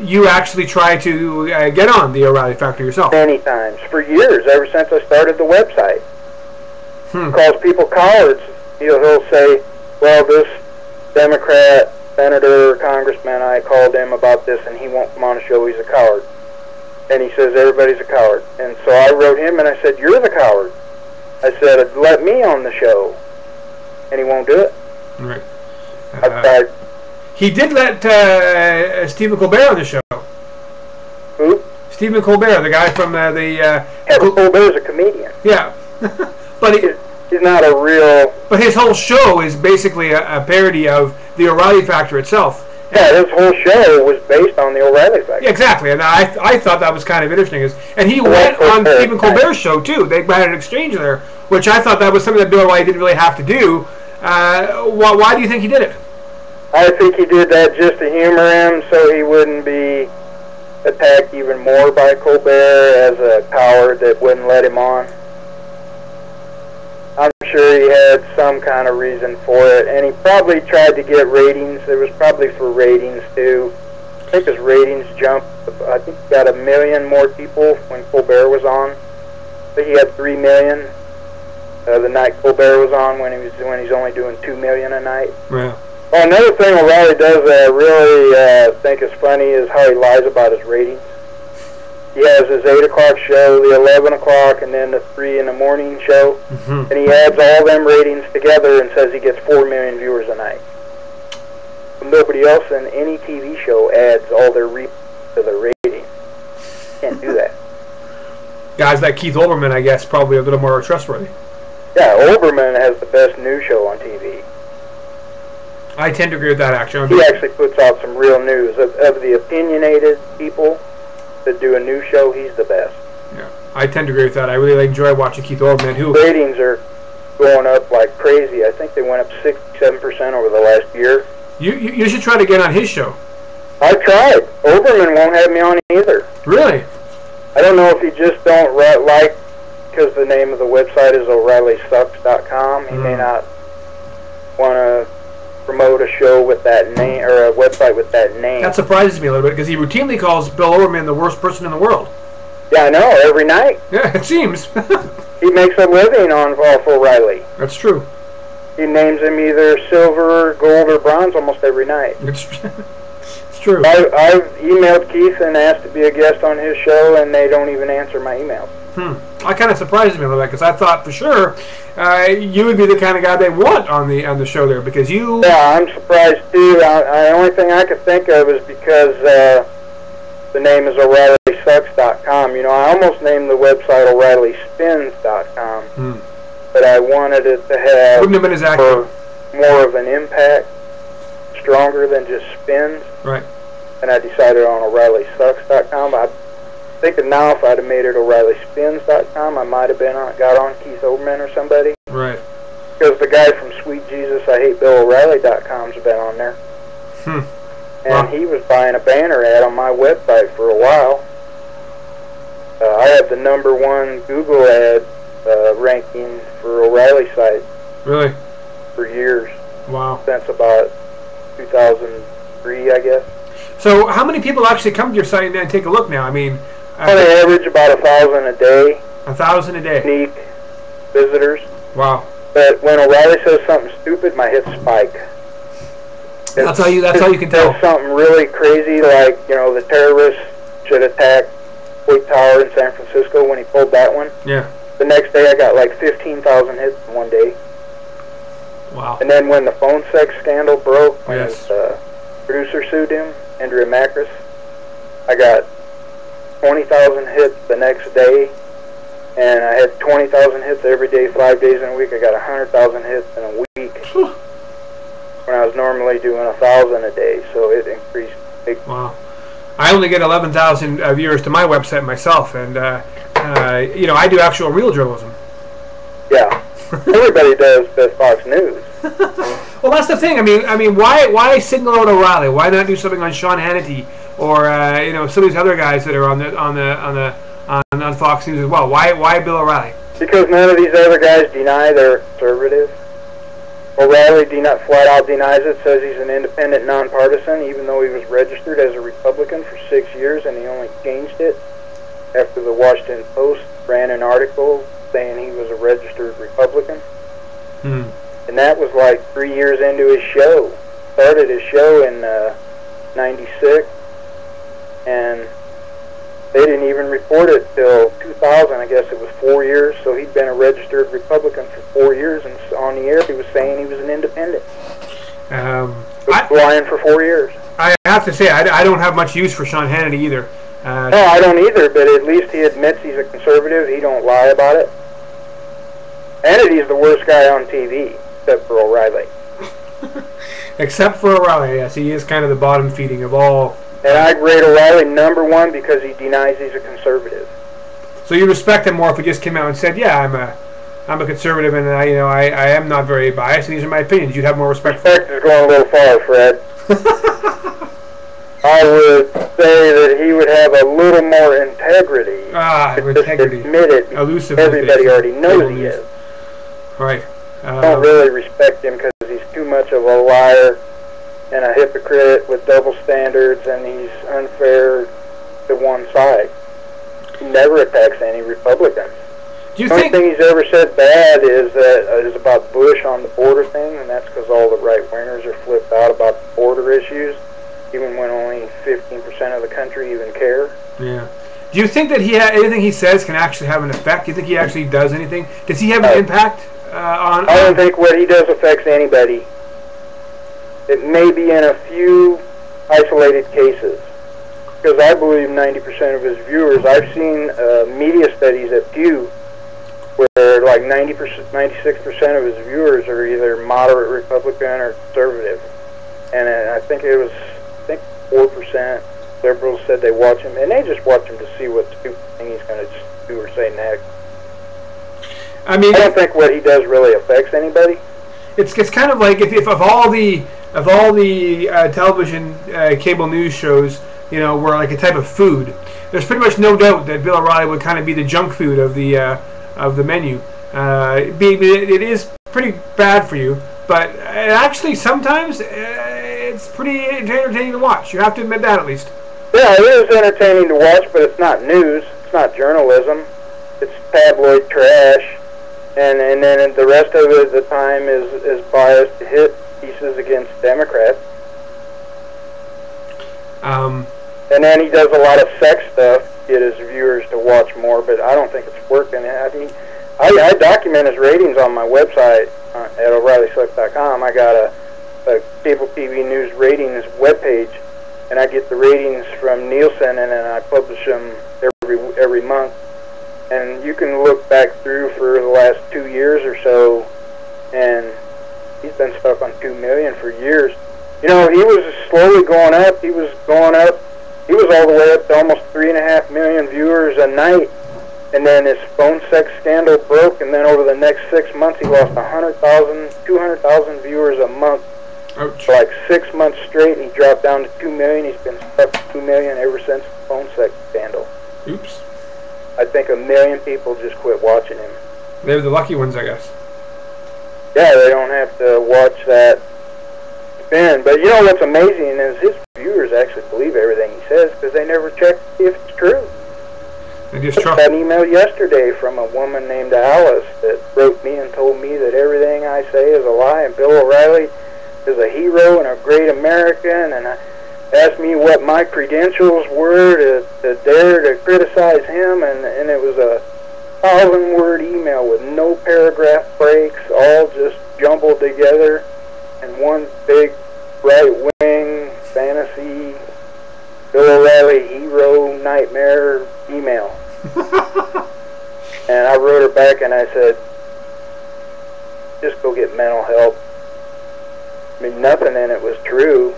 you actually try to get on the O'Reilly Factor yourself. Many times. For years, ever since I started the website. Calls people cowards. He'll say, well, this Democrat, senator, congressman, I called him about this and he won't come on the show, he's a coward. And he says everybody's a coward. And so I wrote him and I said, you're the coward. I said, let me on the show. And he won't do it. Right. I've tried. He did let Stephen Colbert on the show. Who? Stephen Colbert, the guy from Yeah, but Colbert's a comedian. Yeah. But he's not a real... But his whole show is basically a parody of the O'Reilly Factor itself. Yeah, his whole show was based on the O'Reilly Factor. Yeah, exactly, and I thought that was kind of interesting. And he went on Stephen Colbert's show, too. They had an exchange there, which I thought that was something that Bill O'Reilly didn't really have to do. Why do you think he did it? I think he did that just to humor him so he wouldn't be attacked even more by Colbert as a coward that wouldn't let him on. I'm sure he had some kind of reason for it, and he probably tried to get ratings. It was probably for ratings, too. I think his ratings jumped. I think he got 1 million more people when Colbert was on. But he had 3 million the night Colbert was on when he's only doing 2 million a night. Yeah. Well, another thing O'Reilly does that I really think is funny is how he lies about his ratings. He has his 8 o'clock show, the 11 o'clock, and then the 3 in the morning show. And he adds all them ratings together and says he gets 4 million viewers a night. Nobody else in any TV show adds all their to their ratings. Can't do that. Guys like Keith Olbermann, I guess, probably a little more trustworthy. Yeah, Olbermann has the best news show on TV. I tend to agree with that, actually. He actually puts out some real news. Of the opinionated people that do a news show, he's the best. Yeah, I tend to agree with that. I really enjoy watching Keith Olbermann. Ratings are going up like crazy. I think they went up 67% over the last year. You should try to get on his show. I tried. Olbermann won't have me on either. Really? I don't know if he just don't like, because the name of the website is O'ReillySucks.com. He may not want to promote a show with that name, or a website with that name. That surprises me a little bit, because he routinely calls Bill Olbermann the worst person in the world. Yeah, I know, every night. Yeah, it seems. He makes a living off O'Reilly. That's true. He names him either silver, gold, or bronze almost every night. It's true. I've emailed Keith and asked to be a guest on his show, and they don't even answer my emails. That kind of surprises me a little bit, because I thought for sure you would be the kind of guy they want on the show there, because you... Yeah, I'm surprised too. The only thing I could think of is because the name is O'ReillySucks.com. You know, I almost named the website O'ReillySpins.com, but I wanted it to have wouldn't have been as accurate. More of an impact, stronger than just spins. Right. And I decided on O'ReillySucks.com. I'm thinking now if I'd have made it O'ReillySpins.com, I might have got on Keith Olbermann or somebody. Right. Because the guy from Sweet Jesus I Hate Bill O'Reilly.com's been on there. And he was buying a banner ad on my website for a while. I had the #1 Google ad ranking for O'Reilly site. Really? For years. Wow. Since about 2003, I guess. So how many people actually come to your site and take a look now? I mean... they average about 1,000 a day. 1,000 a day? Unique visitors. Wow. But when O'Reilly says something stupid, my hits spike. That's how you can tell. Something really crazy, like, you know, the terrorists should attack White Tower in San Francisco when he pulled that one. Yeah. The next day I got like 15,000 hits in one day. Wow. And then when the phone sex scandal broke, when his producer sued him, Andrea Macris, I got 20,000 hits the next day, and I had 20,000 hits every day, 5 days in a week. I got 100,000 hits in a week. When I was normally doing 1,000 a day, so it increased big. Wow. I only get 11,000 viewers to my website myself, and you know, I do actual real journalism. Yeah, everybody does but Fox News. Well, that's the thing. I mean, why signal out O'Reilly? Why not do something on Sean Hannity or you know, some of these other guys that are on Fox News as well? Why Bill O'Reilly? Because none of these other guys deny they're conservative. O'Reilly flat out denies it, says he's an independent, nonpartisan, even though he was registered as a Republican for 6 years, and he only changed it after the Washington Post ran an article saying he was a registered Republican. And that was like 3 years into his show. Started his show in 96, and they didn't even report it till 2000. I guess it was 4 years, so he'd been a registered Republican for 4 years, and on the air he was saying he was an independent. Lying for 4 years. I have to say, I don't have much use for Sean Hannity either. No, I don't either, but at least he admits he's a conservative. He don't lie about it. Hannity's the worst guy on TV, except for O'Reilly. Except for O'Reilly, yes. He is kind of the bottom feeding of all. And I'd rate O'Reilly #1 because he denies he's a conservative. So you respect him more if he just came out and said, "Yeah, I'm a conservative, and I am not very biased, and these are my opinions." You'd have more respect. Respect is going a little far, Fred. I would say that he would have a little more integrity. Integrity. Admit it. Everybody already knows he is. Right. I don't really respect him because he's too much of a liar and a hypocrite with double standards, and he's unfair to one side. He never attacks any Republicans. Do you the only thing he's ever said bad is about Bush on the border thing, and that's because all the right-wingers are flipped out about the border issues, even when only 15% of the country even care. Yeah. Do you think that anything he says can actually have an effect? Do you think he actually does anything? Does he have an impact on... I don't think what he does affects anybody. It may be in a few isolated cases, because I believe 90% of his viewers... I've seen media studies at Pew where like 96% of his viewers are either moderate Republican or conservative. And I think it was 4% liberals said they watch him, and they just watch him to see what stupid thing he's going to do or say next. I don't think what he does really affects anybody. It's kind of like if of all the television cable news shows, were like a type of food, there's pretty much no doubt that Bill O'Reilly would kind of be the junk food of the menu. It is pretty bad for you, but actually sometimes it's pretty entertaining to watch. You have to admit that at least. Yeah, it is entertaining to watch, but it's not news. It's not journalism. It's tabloid trash. And then the rest of it, the time is biased to hit pieces against Democrats. And then he does a lot of sex stuff to get his viewers to watch more, but I don't think it's working. I document his ratings on my website at O'ReillySelect.com. I got a cable TV news ratings webpage, and I get the ratings from Nielsen, and then I publish them every month. And you can look back through for the last 2 years or so, and he's been stuck on 2 million for years. He was slowly going up. He was going up. He was all the way up to almost 3.5 million viewers a night. And then his phone sex scandal broke, and then over the next 6 months, he lost 100,000, 200,000 viewers a month. Ouch. For like 6 months straight, and he dropped down to 2 million. He's been stuck at 2 million ever since the phone sex scandal. Oops. I think 1 million people just quit watching him. They're the lucky ones, I guess. Yeah, they don't have to watch that spin. But what's amazing is his viewers actually believe everything he says because they never check if it's true. I just got an email yesterday from a woman named Alice that wrote me and told me that everything I say is a lie, and Bill O'Reilly is a hero and a great American, and asked me what my credentials were to dare to criticize him, and it was a 1,000-word email with no paragraph breaks, all just jumbled together, and one big right-wing fantasy Bill O'Reilly hero nightmare email. And I wrote her back and I said, just go get mental help. Nothing in it was true.